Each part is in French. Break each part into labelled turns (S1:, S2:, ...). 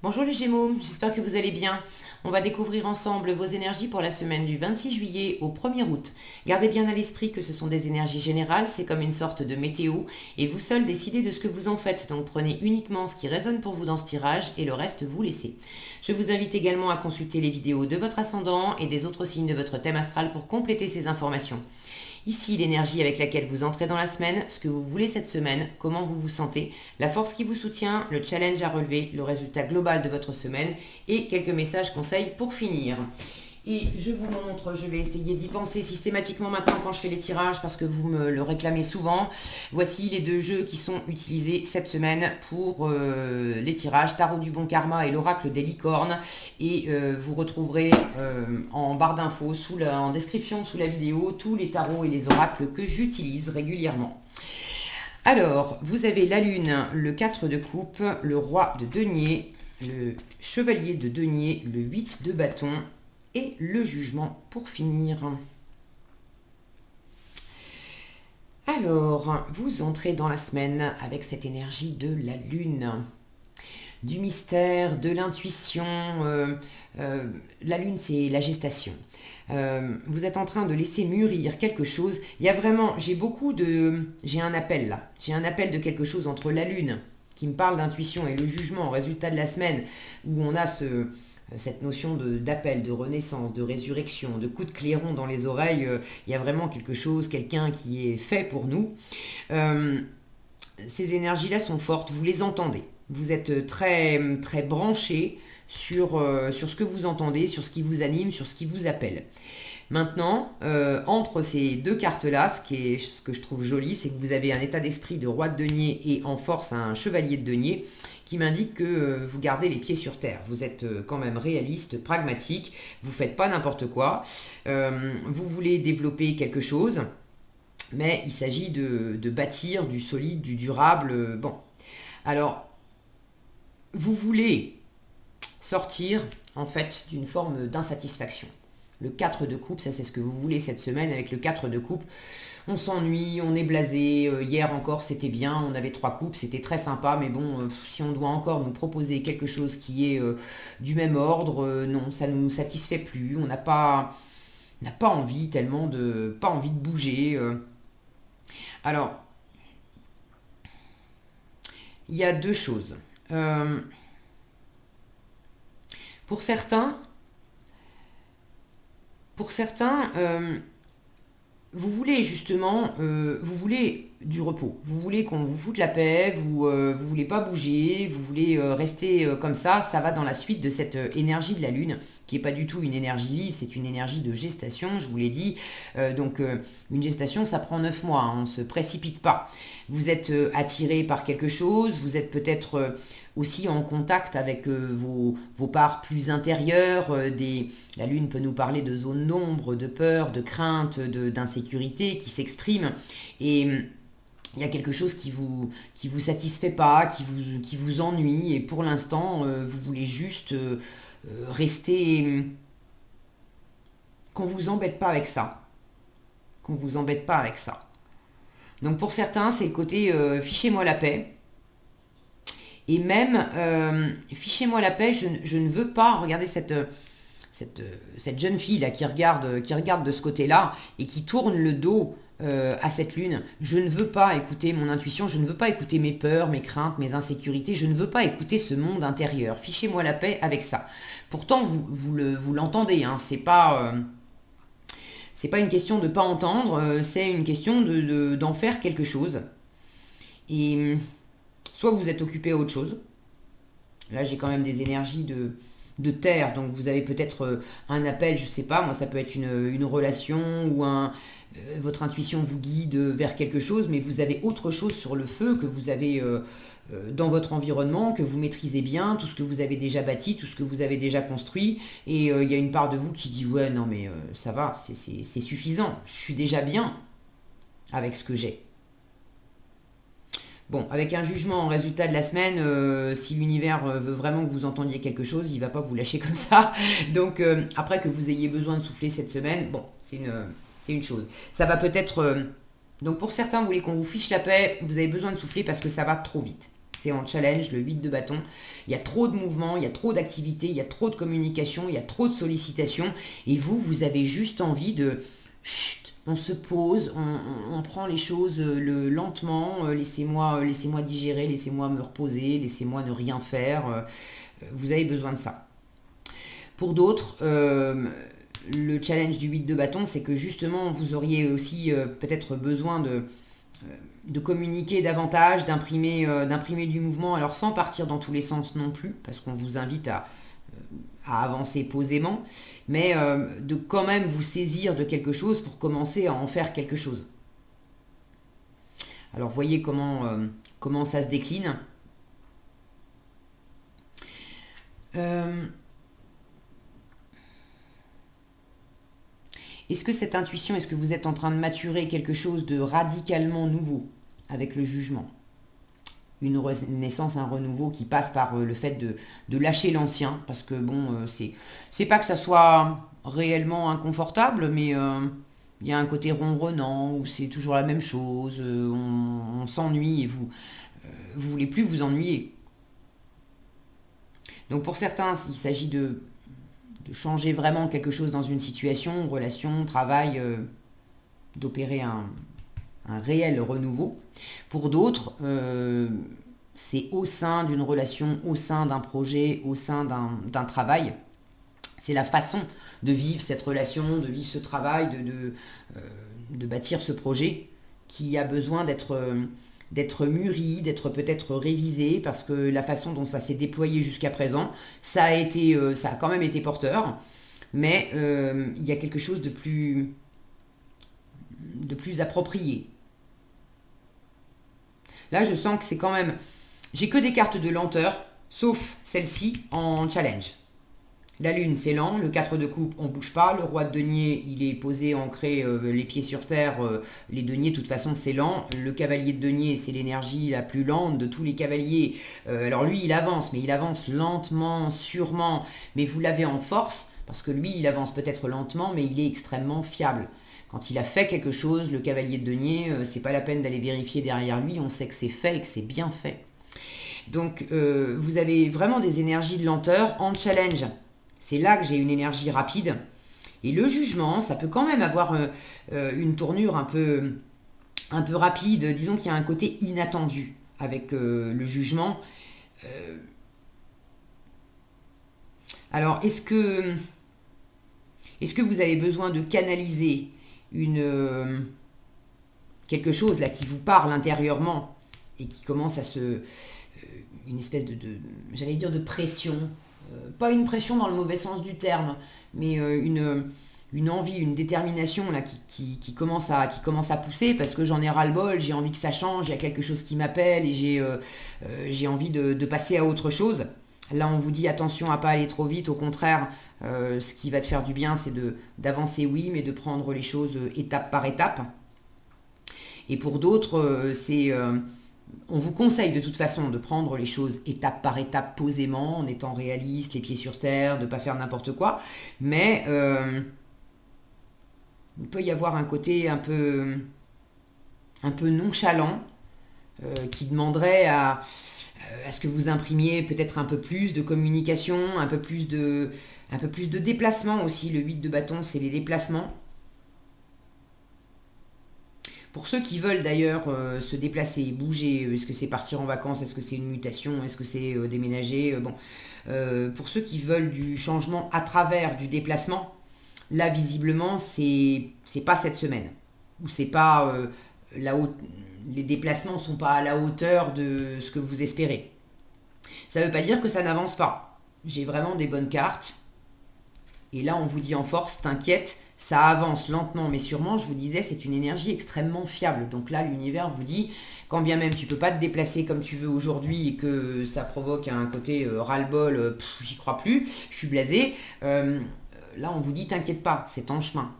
S1: Bonjour les Gémeaux, j'espère que vous allez bien. On va découvrir ensemble vos énergies pour la semaine du 26 juillet au 1er août. Gardez bien à l'esprit que ce sont des énergies générales, c'est comme une sorte de météo, et vous seuls décidez de ce que vous en faites, donc prenez uniquement ce qui résonne pour vous dans ce tirage et le reste vous laissez. Je vous invite également à consulter les vidéos de votre ascendant et des autres signes de votre thème astral pour compléter ces informations. Ici, l'énergie avec laquelle vous entrez dans la semaine, ce que vous voulez cette semaine, comment vous vous sentez, la force qui vous soutient, le challenge à relever, le résultat global de votre semaine et quelques messages conseils pour finir. Et je vous montre, je vais essayer d'y penser systématiquement maintenant quand je fais les tirages parce que vous me le réclamez souvent. Voici les deux jeux qui sont utilisés cette semaine pour les tirages, Tarot du Bon Karma et l'Oracle des Licornes. Et vous retrouverez en barre d'infos, en description sous la vidéo, tous les tarots et les oracles que j'utilise régulièrement. Alors, vous avez la Lune, le 4 de coupe, le Roi de denier, le Chevalier de denier, le 8 de bâton et le Jugement pour finir. Alors, vous entrez dans la semaine avec cette énergie de la Lune, du mystère, de l'intuition. La Lune, c'est la gestation. Vous êtes en train de laisser mûrir quelque chose. Il y a vraiment, j'ai un appel là. J'ai un appel de quelque chose entre la Lune, qui me parle d'intuition, et le Jugement, au résultat de la semaine, où on a cette notion d'appel, de renaissance, de résurrection, de coup de clairon dans les oreilles. Il y a vraiment quelque chose, quelqu'un qui est fait pour nous. Ces énergies-là sont fortes, vous les entendez. Vous êtes très, très branchés sur ce que vous entendez, sur ce qui vous anime, sur ce qui vous appelle. Maintenant, entre ces deux cartes-là, ce que je trouve joli, c'est que vous avez un état d'esprit de roi de denier et en force un chevalier de denier qui m'indique que vous gardez les pieds sur terre. Vous êtes quand même réaliste, pragmatique, vous ne faites pas n'importe quoi. Vous voulez développer quelque chose, mais il s'agit de bâtir du solide, du durable. Bon, alors, vous voulez sortir en fait d'une forme d'insatisfaction. Le 4 de coupe, ça c'est ce que vous voulez cette semaine avec le 4 de coupe. On s'ennuie, on est blasé. Hier encore c'était bien, on avait 3 coupes, c'était très sympa, mais bon, si on doit encore nous proposer quelque chose qui est du même ordre, non, ça ne nous satisfait plus. On n'a pas envie tellement pas envie de bouger. Alors, il y a deux choses. Pour certains, vous voulez justement, vous voulez du repos, vous voulez qu'on vous foute la paix, vous voulez pas bouger, vous voulez rester comme ça va dans la suite de cette énergie de la Lune, qui n'est pas du tout une énergie vive, c'est une énergie de gestation, je vous l'ai dit. Donc une gestation, ça prend 9 mois, hein, on ne se précipite pas. Vous êtes attiré par quelque chose, vous êtes peut-être aussi en contact avec vos parts plus intérieures. La Lune peut nous parler de zones d'ombre, de peur, de crainte, d'insécurité qui s'expriment. Et il y a quelque chose qui vous satisfait pas, qui vous ennuie. Et pour l'instant, vous voulez juste rester... qu'on vous embête pas avec ça. Qu'on vous embête pas avec ça. Donc pour certains, c'est le côté fichez-moi la paix. Et même, fichez-moi la paix, je ne veux pas, regardez cette jeune fille là qui regarde de ce côté-là et qui tourne le dos à cette lune. Je ne veux pas écouter mon intuition, je ne veux pas écouter mes peurs, mes craintes, mes insécurités, je ne veux pas écouter ce monde intérieur. Fichez-moi la paix avec ça. Pourtant, vous l'entendez, hein, c'est pas une question de ne pas entendre, c'est une question d'en faire quelque chose. Et soit vous êtes occupé à autre chose. Là, j'ai quand même des énergies de terre, donc vous avez peut-être un appel, je sais pas, moi ça peut être une relation ou votre intuition vous guide vers quelque chose, mais vous avez autre chose sur le feu que vous avez dans votre environnement, que vous maîtrisez bien, tout ce que vous avez déjà bâti, tout ce que vous avez déjà construit, et il y a une part de vous qui dit ouais non mais ça va, c'est suffisant, je suis déjà bien avec ce que j'ai. Bon, avec un jugement en résultat de la semaine, si l'univers veut vraiment que vous entendiez quelque chose, il ne va pas vous lâcher comme ça. Donc, après que vous ayez besoin de souffler cette semaine, bon, c'est une chose. Ça va peut-être... donc, pour certains, vous voulez qu'on vous fiche la paix, vous avez besoin de souffler parce que ça va trop vite. c'est en challenge, le 8 de bâton. Il y a trop de mouvements, il y a trop d'activités, il y a trop de communication, il y a trop de sollicitations. Et vous avez juste envie de... Chut, on se pose, on prend les choses lentement, laissez-moi digérer, laissez-moi me reposer, laissez-moi ne rien faire. Vous avez besoin de ça. Pour d'autres, le challenge du 8 de bâton, c'est que justement, vous auriez aussi peut-être besoin de communiquer davantage, d'imprimer du mouvement, alors sans partir dans tous les sens non plus, parce qu'on vous invite à avancer posément, mais de quand même vous saisir de quelque chose pour commencer à en faire quelque chose. Alors voyez comment ça se décline. Est-ce que cette intuition, est-ce que vous êtes en train de maturer quelque chose de radicalement nouveau avec le jugement? Une renaissance, un renouveau qui passe par le fait de lâcher l'ancien, parce que bon, c'est pas que ça soit réellement inconfortable, mais il y a un côté ronronnant, où c'est toujours la même chose, on s'ennuie et vous voulez plus vous ennuyer. Donc pour certains, il s'agit de changer vraiment quelque chose dans une situation, relation, travail, d'opérer un réel renouveau. Pour d'autres, c'est au sein d'une relation, au sein d'un projet, au sein d'un travail. C'est la façon de vivre cette relation, de vivre ce travail, de bâtir ce projet qui a besoin d'être mûri, d'être peut-être révisé, parce que la façon dont ça s'est déployé jusqu'à présent, ça a quand même été porteur, mais il y a quelque chose de plus approprié. Là, je sens que c'est quand même... J'ai que des cartes de lenteur, sauf celle-ci en challenge. La lune, c'est lent. Le 4 de coupe, on ne bouge pas. Le roi de denier, il est posé, ancré, les pieds sur terre. Les deniers, de toute façon, c'est lent. Le cavalier de denier, c'est l'énergie la plus lente de tous les cavaliers. Alors lui, il avance, mais il avance lentement, sûrement. Mais vous l'avez en force, parce que lui, il avance peut-être lentement, mais il est extrêmement fiable. Quand il a fait quelque chose, le cavalier de denier, c'est pas la peine d'aller vérifier derrière lui. On sait que c'est fait et que c'est bien fait. Donc, vous avez vraiment des énergies de lenteur en challenge. C'est là que j'ai une énergie rapide. Et le jugement, ça peut quand même avoir une tournure un peu rapide. Disons qu'il y a un côté inattendu avec le jugement. Alors, est-ce que vous avez besoin de canaliser quelque chose là qui vous parle intérieurement et qui commence à une espèce j'allais dire de pression, pas une pression dans le mauvais sens du terme, mais une envie, une détermination là qui commence à pousser, parce que j'en ai ras-le-bol, j'ai envie que ça change, il y a quelque chose qui m'appelle et j'ai envie de passer à autre chose. Là, on vous dit attention à pas aller trop vite, au contraire, ce qui va te faire du bien, c'est d'avancer, oui, mais de prendre les choses étape par étape. Et pour d'autres, on vous conseille de toute façon de prendre les choses étape par étape, posément, en étant réaliste, les pieds sur terre, de ne pas faire n'importe quoi. Mais il peut y avoir un côté un peu nonchalant qui demanderait à ce que vous imprimiez peut-être un peu plus de communication, un peu plus de déplacement aussi. Le 8 de bâton, c'est les déplacements. Pour ceux qui veulent d'ailleurs se déplacer, bouger, est-ce que c'est partir en vacances, est-ce que c'est une mutation, est-ce que c'est déménager, pour ceux qui veulent du changement à travers du déplacement, là visiblement c'est pas cette semaine, ou c'est pas les déplacements sont pas à la hauteur de ce que vous espérez. Ça veut pas dire que ça n'avance pas. J'ai vraiment des bonnes cartes. Et là, on vous dit en force, t'inquiète, ça avance lentement mais sûrement. Je vous disais, c'est une énergie extrêmement fiable. Donc là, l'univers vous dit, quand bien même tu peux pas te déplacer comme tu veux aujourd'hui et que ça provoque un côté ras-le-bol, j'y crois plus, je suis blasé. Là, on vous dit, t'inquiète pas, c'est en chemin.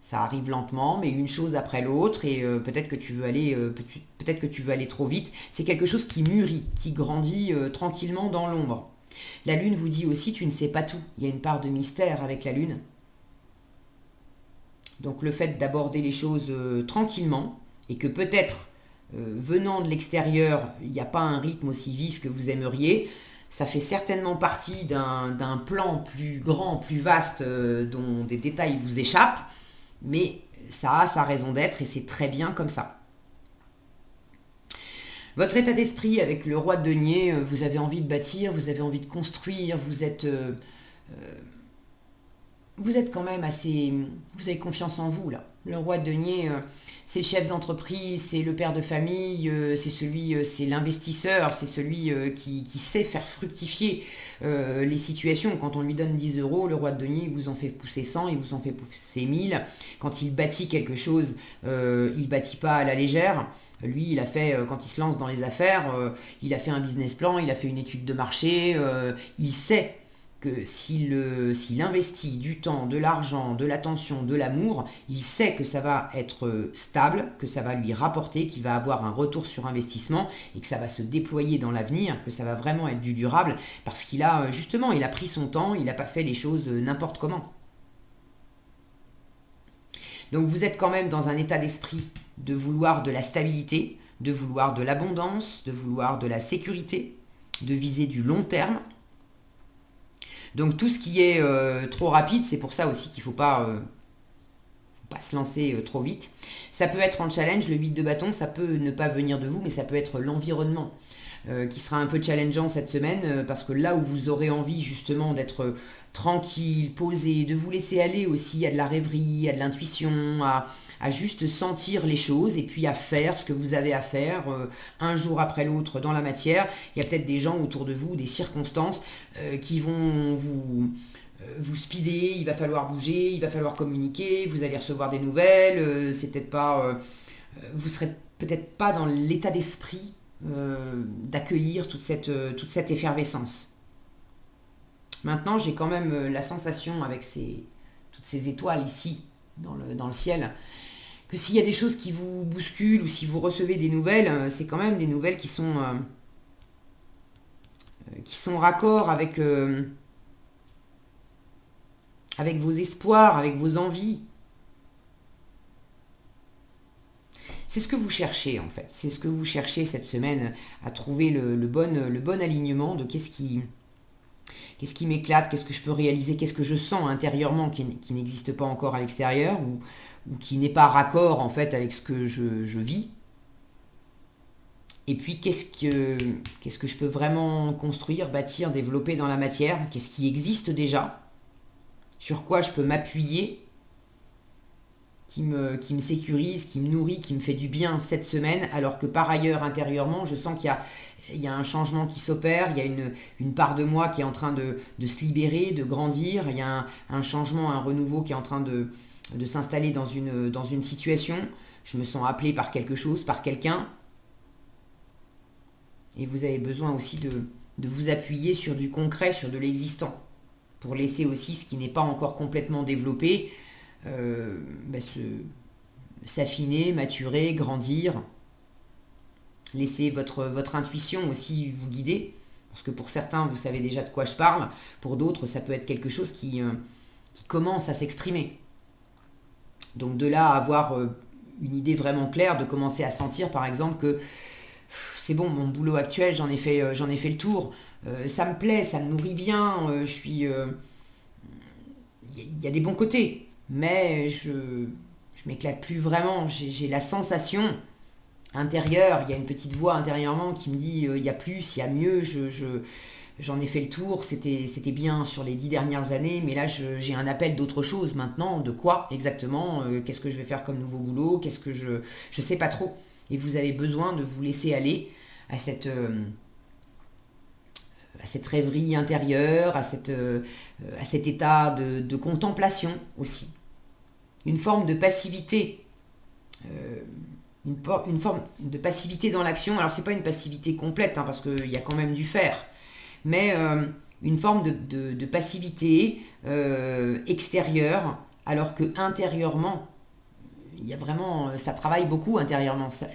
S1: Ça arrive lentement, mais une chose après l'autre, et peut-être que tu veux aller trop vite. C'est quelque chose qui mûrit, qui grandit tranquillement dans l'ombre. La lune vous dit aussi, tu ne sais pas tout. Il y a une part de mystère avec la lune. Donc le fait d'aborder les choses tranquillement, et que peut-être venant de l'extérieur, il n'y a pas un rythme aussi vif que vous aimeriez. Ça fait certainement partie d'un plan plus grand, plus vaste, dont des détails vous échappent, mais ça a sa raison d'être et c'est très bien comme ça. Votre état d'esprit avec le roi de denier, vous avez envie de bâtir, vous avez envie de construire, vous êtes quand même assez... Vous avez confiance en vous, là. Le roi de denier, c'est le chef d'entreprise, c'est le père de famille, c'est l'investisseur, c'est celui qui sait faire fructifier les situations. Quand on lui donne 10 euros, le roi de denier, il vous en fait pousser 100, il vous en fait pousser 1000. Quand il bâtit quelque chose, il ne bâtit pas à la légère. Lui, il a fait, quand il se lance dans les affaires, il a fait un business plan, il a fait une étude de marché, il sait que s'il investit du temps, de l'argent, de l'attention, de l'amour, il sait que ça va être stable, que ça va lui rapporter, qu'il va avoir un retour sur investissement et que ça va se déployer dans l'avenir, que ça va vraiment être du durable, parce qu'il a justement, il a pris son temps, il n'a pas fait les choses n'importe comment. Donc vous êtes quand même dans un état d'esprit de vouloir de la stabilité, de vouloir de l'abondance, de vouloir de la sécurité, de viser du long terme. Donc tout ce qui est trop rapide, c'est pour ça aussi qu'il ne faut pas se lancer trop vite. Ça peut être en challenge, le 8 de bâton, ça peut ne pas venir de vous, mais ça peut être l'environnement qui sera un peu challengeant cette semaine, parce que là où vous aurez envie justement d'être tranquille, posé, de vous laisser aller aussi à de la rêverie, à de l'intuition, à juste sentir les choses et puis à faire ce que vous avez à faire un jour après l'autre dans la matière. Il y a peut-être des gens autour de vous, des circonstances qui vont vous speeder, il va falloir bouger, il va falloir communiquer, vous allez recevoir des nouvelles, c'est peut-être pas, vous serez peut-être pas dans l'état d'esprit d'accueillir toute cette effervescence. Maintenant, j'ai quand même la sensation avec toutes ces étoiles ici dans le ciel, que s'il y a des choses qui vous bousculent ou si vous recevez des nouvelles, c'est quand même des nouvelles qui sont raccord avec vos espoirs, avec vos envies. C'est ce que vous cherchez en fait. C'est ce que vous cherchez cette semaine, à trouver le bon alignement de qu'est-ce qui m'éclate, qu'est-ce que je peux réaliser, qu'est-ce que je sens intérieurement qui n'existe pas encore à l'extérieur ou qui n'est pas raccord en fait avec ce que je vis. Et puis qu'est-ce que je peux vraiment construire, bâtir, développer dans la matière, qu'est-ce qui existe déjà, sur quoi je peux m'appuyer, qui me sécurise, qui me nourrit, qui me fait du bien cette semaine, alors que par ailleurs, intérieurement, je sens qu'il y a un changement qui s'opère, il y a une part de moi qui est en train de se libérer, de grandir, il y a un changement, un renouveau qui est en train de s'installer dans une situation. Je me sens appelé par quelque chose, par quelqu'un. Et vous avez besoin aussi de vous appuyer sur du concret, sur de l'existant, pour laisser aussi ce qui n'est pas encore complètement développé s'affiner, maturer, grandir. Laissez votre intuition aussi vous guider, parce que pour certains, vous savez déjà de quoi je parle, pour d'autres, ça peut être quelque chose qui commence à s'exprimer. Donc de là à avoir une idée vraiment claire, de commencer à sentir par exemple que c'est bon, mon boulot actuel, j'en ai fait le tour, ça me plaît, ça me nourrit bien, il y a des bons côtés, mais je m'éclate plus vraiment, j'ai la sensation intérieure, il y a une petite voix intérieurement qui me dit il y a plus, il y a mieux, j'en ai fait le tour, c'était bien sur les 10 dernières années, mais là j'ai un appel d'autre chose maintenant, de quoi exactement, qu'est-ce que je vais faire comme nouveau boulot, qu'est-ce que je sais pas trop. Et vous avez besoin de vous laisser aller à cette rêverie intérieure, à cet état de contemplation aussi. Une forme de passivité, une forme de passivité dans l'action. Alors c'est pas une passivité complète, hein, parce qu'il y a quand même du faire, mais une forme de passivité extérieure, alors que intérieurement, il y a vraiment, ça travaille beaucoup intérieurement. Ça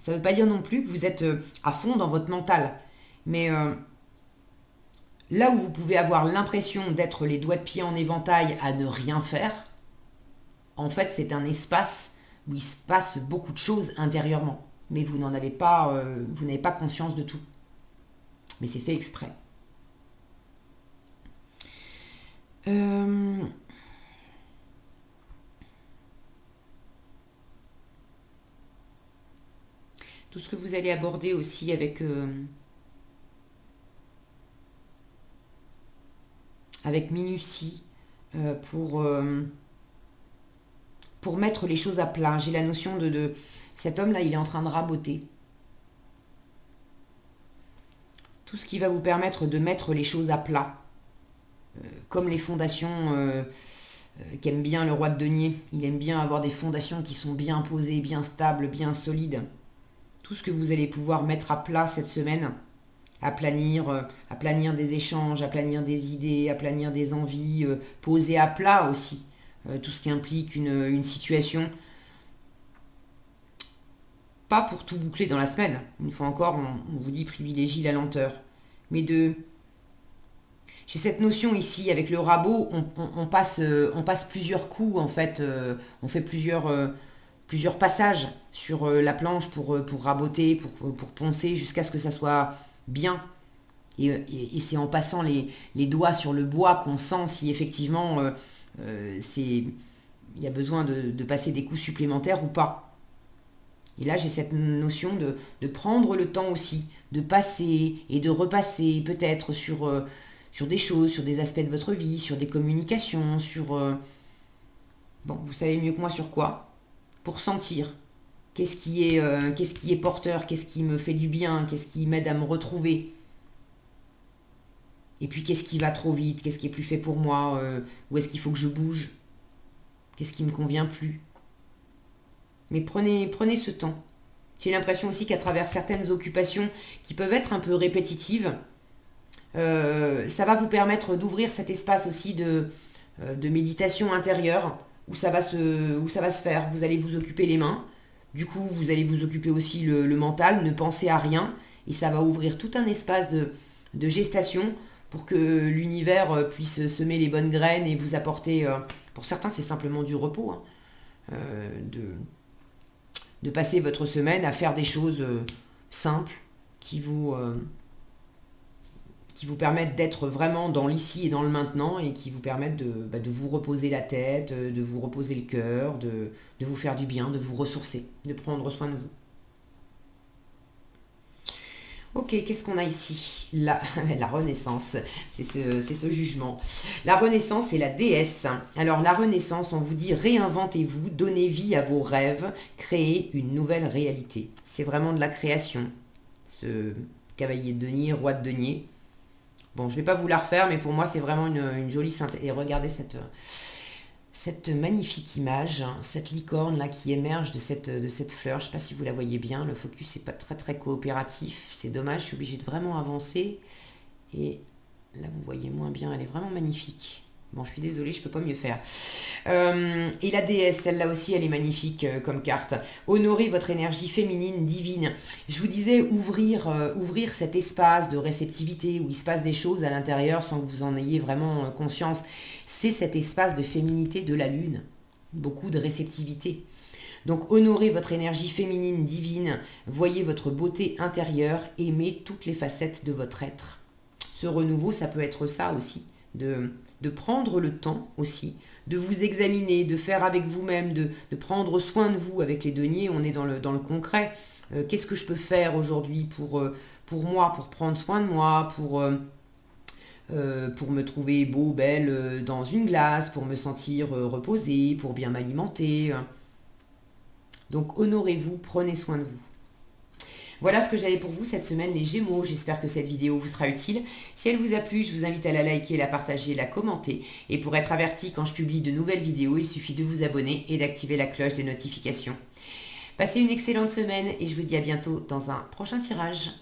S1: ne veut pas dire non plus que vous êtes à fond dans votre mental, mais là où vous pouvez avoir l'impression d'être les doigts de pied en éventail à ne rien faire, en fait c'est un espace où il se passe beaucoup de choses intérieurement. mais vous n'en avez pas, vous n'avez pas conscience de tout. Mais c'est fait exprès. Tout ce que vous allez aborder aussi avec minutie pour mettre les choses à plat. J'ai la notion de cet homme-là, il est en train de raboter. Tout ce qui va vous permettre de mettre les choses à plat. Comme les fondations qu'aime bien le roi de denier. Il aime bien avoir des fondations qui sont bien posées, bien stables, bien solides. Tout ce que vous allez pouvoir mettre à plat cette semaine, aplanir des échanges, aplanir des idées, aplanir des envies, poser à plat aussi tout ce qui implique une situation. Pas pour tout boucler dans la semaine. Une fois encore, on vous dit privilégie la lenteur. Mais j'ai cette notion ici, avec le rabot, on passe plusieurs coups en fait. On fait plusieurs passages sur la planche pour raboter, pour poncer, jusqu'à ce que ça soit bien. Et c'est en passant les doigts sur le bois qu'on sent si effectivement il y a besoin de passer des coups supplémentaires ou pas. Et là, j'ai cette notion de prendre le temps aussi, de passer et de repasser peut-être sur des choses, sur des aspects de votre vie, sur des communications, sur... bon, vous savez mieux que moi sur quoi. Pour sentir qu'est-ce qui est porteur, qu'est-ce qui me fait du bien, qu'est-ce qui m'aide à me retrouver. Et puis qu'est-ce qui va trop vite, qu'est-ce qui est plus fait pour moi, où est-ce qu'il faut que je bouge, qu'est-ce qui me convient plus. Mais prenez ce temps. J'ai l'impression aussi qu'à travers certaines occupations qui peuvent être un peu répétitives, ça va vous permettre d'ouvrir cet espace aussi de méditation intérieure où ça va se faire. Vous allez vous occuper les mains, du coup vous allez vous occuper aussi le mental, ne pensez à rien, et ça va ouvrir tout un espace de gestation pour que l'univers puisse semer les bonnes graines et vous apporter, pour certains c'est simplement du repos, hein, de passer votre semaine à faire des choses simples qui vous permettent d'être vraiment dans l'ici et dans le maintenant et qui vous permettent de vous reposer la tête, de vous reposer le cœur, de vous faire du bien, de vous ressourcer, de prendre soin de vous. Ok, qu'est-ce qu'on a ici? La Renaissance, c'est ce jugement. La Renaissance et la déesse. Alors la Renaissance, on vous dit réinventez-vous, donnez vie à vos rêves, créez une nouvelle réalité. C'est vraiment de la création. Ce cavalier de denier, roi de denier. Bon, je ne vais pas vous la refaire, mais pour moi, c'est vraiment une jolie synthèse. Et regardez cette magnifique image, hein, cette licorne là qui émerge de cette fleur. Je ne sais pas si vous la voyez bien, le focus n'est pas très très coopératif. C'est dommage, je suis obligée de vraiment avancer. Et là, vous voyez moins bien, elle est vraiment magnifique. Bon, je suis désolée, je ne peux pas mieux faire. Et la déesse, celle-là aussi, elle est magnifique comme carte. Honorez votre énergie féminine, divine. Je vous disais, ouvrir cet espace de réceptivité où il se passe des choses à l'intérieur sans que vous en ayez vraiment conscience. C'est cet espace de féminité de la Lune. Beaucoup de réceptivité. Donc, honorez votre énergie féminine, divine. Voyez votre beauté intérieure. Aimez toutes les facettes de votre être. Ce renouveau, ça peut être ça aussi. De prendre le temps aussi, de vous examiner, de faire avec vous-même, de prendre soin de vous avec les deniers. On est dans le concret. Qu'est-ce que je peux faire aujourd'hui pour moi, pour prendre soin de moi, pour me trouver beau, belle dans une glace, pour me sentir reposée, pour bien m'alimenter. Donc honorez-vous, prenez soin de vous. Voilà ce que j'avais pour vous cette semaine, les Gémeaux. J'espère que cette vidéo vous sera utile. Si elle vous a plu, je vous invite à la liker, la partager, la commenter. Et pour être averti quand je publie de nouvelles vidéos, il suffit de vous abonner et d'activer la cloche des notifications. Passez une excellente semaine et je vous dis à bientôt dans un prochain tirage.